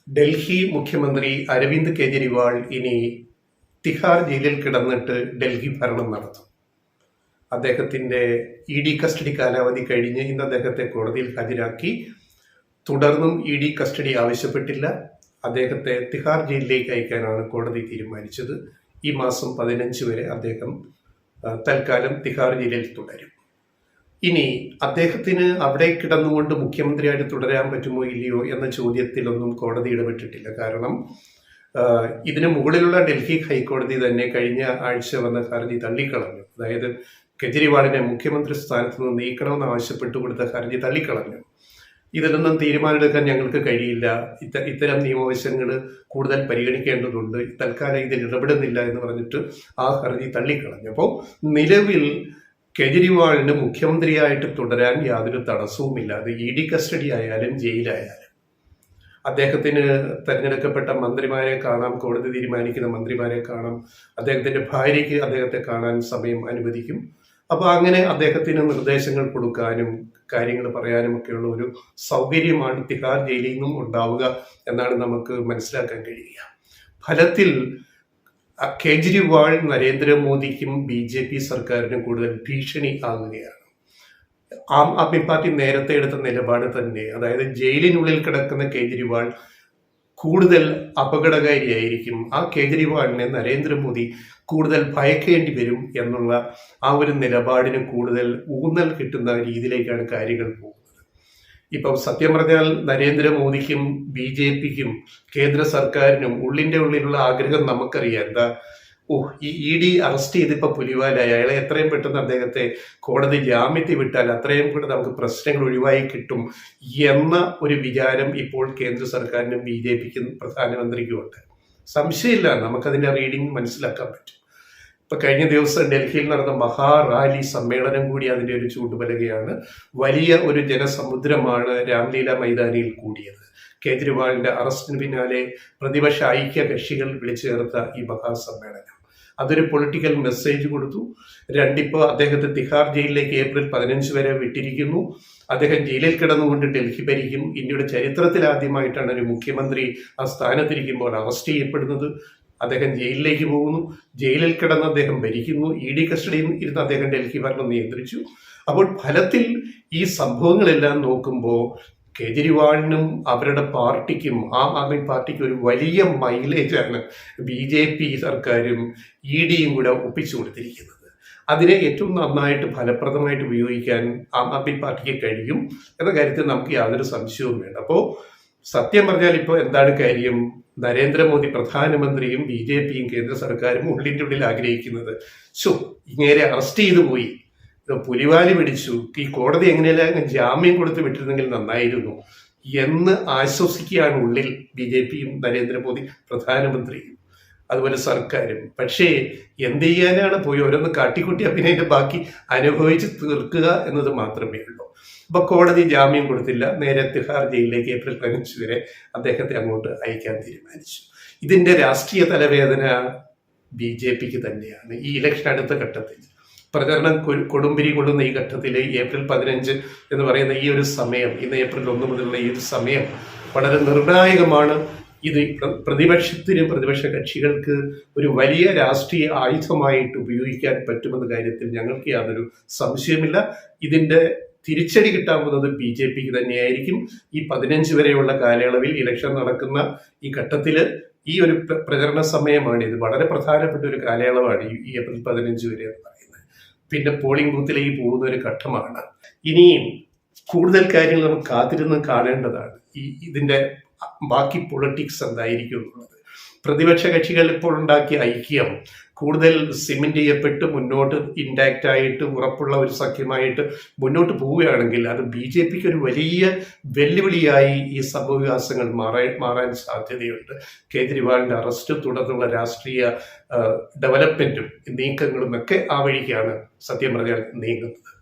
ഡൽഹി മുഖ്യമന്ത്രി അരവിന്ദ് കെജ്രിവാൾ ഇനി തിഹാർ ജയിലിൽ കിടന്നിട്ട് ഡൽഹി ഭരണം നടത്തും. അദ്ദേഹത്തിന്റെ ഇ.ഡി കസ്റ്റഡി കാലാവധി കഴിഞ്ഞ് ഇന്ന് അദ്ദേഹത്തെ കോടതിയിൽ ഹാജരാക്കി. തുടർന്നും ഇ.ഡി കസ്റ്റഡി ആവശ്യപ്പെട്ടില്ല. അദ്ദേഹത്തെ തിഹാർ ജയിലിലേക്ക് അയക്കാനാണ് കോടതി തീരുമാനിച്ചത്. ഈ മാസം 15 വരെ അദ്ദേഹം തൽക്കാലം തിഹാർ ജയിലിൽ തുടരും. ഇനി അദ്ദേഹത്തിന് അവിടെ കിടന്നുകൊണ്ട് മുഖ്യമന്ത്രിയായിട്ട് തുടരാൻ പറ്റുമോ ഇല്ലയോ എന്ന ചോദ്യത്തിലൊന്നും കോടതി ഇടപെട്ടിട്ടില്ല. കാരണം ഇതിന് മുകളിലുള്ള ഡൽഹി ഹൈക്കോടതി തന്നെ കഴിഞ്ഞ ആഴ്ച വന്ന ഹർജി തള്ളിക്കളഞ്ഞു. അതായത് കെജ്രിവാളിനെ മുഖ്യമന്ത്രി സ്ഥാനത്ത് നിന്ന് നീക്കണമെന്ന് ആവശ്യപ്പെട്ടു കൊടുത്ത ഹർജി തള്ളിക്കളഞ്ഞു. ഇതിലൊന്നും തീരുമാനമെടുക്കാൻ ഞങ്ങൾക്ക് കഴിയില്ല, ഇത്തരം നിയമവശങ്ങൾ കൂടുതൽ പരിഗണിക്കേണ്ടതുണ്ട്, തൽക്കാലം ഇതിൽ ഇടപെടുന്നില്ല എന്ന് പറഞ്ഞിട്ട് ആ ഹർജി തള്ളിക്കളഞ്ഞു. അപ്പോൾ നിലവിൽ കെജ്രിവാളിന് മുഖ്യമന്ത്രിയായിട്ട് തുടരാൻ യാതൊരു തടസ്സവുമില്ല. അത് ഇ.ഡി കസ്റ്റഡി ആയാലും ജയിലായാലും. അദ്ദേഹത്തിന് തെരഞ്ഞെടുക്കപ്പെട്ട മന്ത്രിമാരെ കാണാം, കോടതി തീരുമാനിക്കുന്ന മന്ത്രിമാരെ കാണാം, അദ്ദേഹത്തിന്റെ ഭാര്യയ്ക്ക് അദ്ദേഹത്തെ കാണാൻ സമയം അനുവദിക്കും. അപ്പോൾ അങ്ങനെ അദ്ദേഹത്തിന് നിർദ്ദേശങ്ങൾ കൊടുക്കാനും കാര്യങ്ങൾ പറയാനും ഒക്കെയുള്ള ഒരു സൗകര്യമാണ് തിഹാർ ജയിലിൽ നിന്നും ഉണ്ടാവുക എന്നാണ് നമുക്ക് മനസ്സിലാക്കാൻ കഴിയുക. ഫലത്തിൽ കേജ്രിവാൾ നരേന്ദ്രമോദിക്കും BJP സർക്കാരിനും കൂടുതൽ ഭീഷണി ആകുകയാണ്. ആം ആദ്മി പാർട്ടി നേരത്തെ എടുത്ത നിലപാട് തന്നെ, അതായത് ജയിലിനുള്ളിൽ കിടക്കുന്ന കേജ്രിവാൾ കൂടുതൽ അപകടകാരിയായിരിക്കും, ആ കേജ്രിവാളിനെ നരേന്ദ്രമോദി കൂടുതൽ ഭയക്കേണ്ടി വരും എന്നുള്ള ആ ഒരു നിലപാടിന് കൂടുതൽ ഊന്നൽ കിട്ടുന്ന രീതിയിലേക്കാണ് കാര്യങ്ങൾ പോകുന്നത്. ഇപ്പം സത്യം പറഞ്ഞാൽ നരേന്ദ്രമോദിക്കും BJPക്കും കേന്ദ്ര സർക്കാരിനും ഉള്ളിലുള്ള ആഗ്രഹം നമുക്കറിയാം. എന്താ, ഈ ഇ.ഡി അറസ്റ്റ് ചെയ്തിപ്പോ പുലിവാലായി, അയാളെ എത്രയും പെട്ടെന്ന് അദ്ദേഹത്തെ കോടതി ജാമ്യത്തിൽ വിട്ടാൽ അത്രയും കൂടെ നമുക്ക് പ്രശ്നങ്ങൾ ഒഴിവായി കിട്ടും എന്ന ഒരു വിചാരം ഇപ്പോൾ കേന്ദ്ര സർക്കാരിനും BJPക്കും പ്രധാനമന്ത്രിക്കും ഉണ്ട്. സംശയമില്ല, നമുക്കതിന്റെ റീഡിംഗ് മനസ്സിലാക്കാൻ പറ്റും. ഇപ്പൊ കഴിഞ്ഞ ദിവസം ഡൽഹിയിൽ നടന്ന മഹാറാലി സമ്മേളനം കൂടി അതിന്റെ ഒരു ചൂണ്ടുപലകയാണ്. വലിയ ഒരു ജനസമുദ്രമാണ് രാംലീല മൈതാനിയിൽ കൂടിയത്. കേജ്രിവാളിന്റെ അറസ്റ്റിന് പിന്നാലെ പ്രതിപക്ഷ ഐക്യ കക്ഷികൾ വിളിച്ചു ചേർത്ത ഈ മഹാസമ്മേളനം അതൊരു പൊളിറ്റിക്കൽ മെസ്സേജ് കൊടുത്തു. രണ്ടിപ്പോൾ അദ്ദേഹത്തെ തിഹാർ ജയിലിലേക്ക് ഏപ്രിൽ 15 വരെ വിട്ടിരിക്കുന്നു. അദ്ദേഹം ജയിലിൽ കിടന്നുകൊണ്ട് ഡൽഹി ഭരിക്കും. ഇന്ത്യയുടെ ചരിത്രത്തിൽ ആദ്യമായിട്ടാണ് ഒരു മുഖ്യമന്ത്രി ആ സ്ഥാനത്തിരിക്കുമ്പോൾ അറസ്റ്റ് ചെയ്യപ്പെടുന്നത്. അദ്ദേഹം ജയിലിലേക്ക് പോകുന്നു, ജയിലിൽ കിടന്ന് അദ്ദേഹം ഭരിക്കുന്നു, ഇ.ഡി കസ്റ്റഡിയിൽ ഇരുന്ന് അദ്ദേഹം ഡൽഹി ഭരണം നിയന്ത്രിച്ചു. അപ്പോൾ ഫലത്തിൽ ഈ സംഭവങ്ങളെല്ലാം നോക്കുമ്പോൾ കേജ്രിവാളിനും അവരുടെ പാർട്ടിക്കും, ആം ആദ്മി പാർട്ടിക്കും ഒരു വലിയ മൈലേജാണ് BJP സർക്കാരും ഇ.ഡിയും കൂടെ ഒപ്പിച്ചു കൊടുത്തിരിക്കുന്നത്. അതിനെ ഏറ്റവും നന്നായിട്ട് ഫലപ്രദമായിട്ട് ഉപയോഗിക്കാൻ ആം ആദ്മി പാർട്ടിക്ക് കഴിയും എന്ന കാര്യത്തിൽ നമുക്ക് യാതൊരു സംശയവും വേണ്ട. അപ്പോൾ സത്യം പറഞ്ഞാൽ ഇപ്പോൾ എന്താണ് കാര്യം, നരേന്ദ്രമോദി പ്രധാനമന്ത്രിയും BJPയും കേന്ദ്ര സർക്കാരും ഉള്ളിൻ്റെ ആഗ്രഹിക്കുന്നത്, ഇങ്ങനെ അറസ്റ്റ് ചെയ്തു പോയി, പുലിവാലി പിടിച്ചു, ഈ കോടതി എങ്ങനെയല്ല ജാമ്യം കൊടുത്ത് വിട്ടിരുന്നെങ്കിൽ നന്നായിരുന്നു എന്ന് ആശ്വസിക്കുകയാണ് ഉള്ളിൽ BJPയും നരേന്ദ്രമോദി പ്രധാനമന്ത്രിയും അതുപോലെ സർക്കാരും. പക്ഷേ എന്ത് ചെയ്യാനാണ്, പോയി ഓരോന്ന് കാട്ടിക്കൂട്ടിയാൽ പിന്നെ അതിന്റെ ബാക്കി അനുഭവിച്ച് തീർക്കുക എന്നത് മാത്രമേ ഉള്ളൂ. അപ്പൊ കോടതി ജാമ്യം കൊടുത്തില്ല, നേരെ തിഹാർ ജയിലിലേക്ക് ഏപ്രിൽ 15 വരെ അദ്ദേഹത്തെ അങ്ങോട്ട് അയക്കാൻ തീരുമാനിച്ചു. ഇതിന്റെ രാഷ്ട്രീയ തലവേദന BJPക്ക് തന്നെയാണ്. ഈ ഇലക്ഷൻ അടുത്ത ഘട്ടത്തിൽ പ്രചരണം കൊടുമ്പിരി കൊള്ളുന്ന ഈ ഘട്ടത്തിൽ ഏപ്രിൽ 15 എന്ന് പറയുന്ന ഈ ഒരു സമയം, ഇന്ന് ഏപ്രിൽ 1 മുതലുള്ള ഈ ഒരു സമയം വളരെ നിർണായകമാണ്. ഇത് പ്രതിപക്ഷത്തിന്, പ്രതിപക്ഷ കക്ഷികൾക്ക് ഒരു വലിയ രാഷ്ട്രീയ ആയുധമായിട്ട് ഉപയോഗിക്കാൻ പറ്റുമെന്ന കാര്യത്തിൽ ഞങ്ങൾക്ക് യാതൊരു സംശയമില്ല. ഇതിന്റെ തിരിച്ചടി കിട്ടാൻ പോകുന്നത് BJPക്ക് തന്നെയായിരിക്കും. ഈ 15 വരെയുള്ള കാലയളവിൽ ഇലക്ഷൻ നടക്കുന്ന ഈ ഘട്ടത്തിൽ ഈ ഒരു പ്രചരണ സമയമാണ്, ഇത് വളരെ പ്രധാനപ്പെട്ട ഒരു കാലയളവാണ് ഈ ഏപ്രിൽ 15 വരെ എന്ന് പറയുന്നത്. പിന്നെ പോളിംഗ് ബൂത്തിലേക്ക് പോകുന്ന ഒരു ഘട്ടമാണ്. ഇനിയും കൂടുതൽ കാര്യങ്ങൾ നമുക്ക് കാത്തിരുന്ന് കാണേണ്ടതാണ്. ഇതിന്റെ ബാക്കി പൊളിറ്റിക്സ് എന്തായിരിക്കും എന്നുള്ളത്. പ്രതിപക്ഷ കക്ഷികൾ ഇപ്പോൾ ഉണ്ടാക്കിയ ഐക്യം കൂടുതൽ സിമെന്റ് ചെയ്യപ്പെട്ട് മുന്നോട്ട് ഇൻടാക്റ്റ് ആയിട്ട് ഉറപ്പുള്ള ഒരു സഖ്യമായിട്ട് മുന്നോട്ട് പോവുകയാണെങ്കിൽ അത് BJPക്ക് ഒരു വലിയ വെല്ലുവിളിയായി ഈ സംഭവവികാസങ്ങൾ മാറാൻ സാധ്യതയുണ്ട്. കേജ്രിവാളിന്റെ അറസ്റ്റ്, തുടർന്നുള്ള രാഷ്ട്രീയ ഡെവലപ്മെന്റും നീക്കങ്ങളും ഒക്കെ ആ വഴിക്കാണ് സത്യം പറഞ്ഞാൽ നീങ്ങുന്നത്.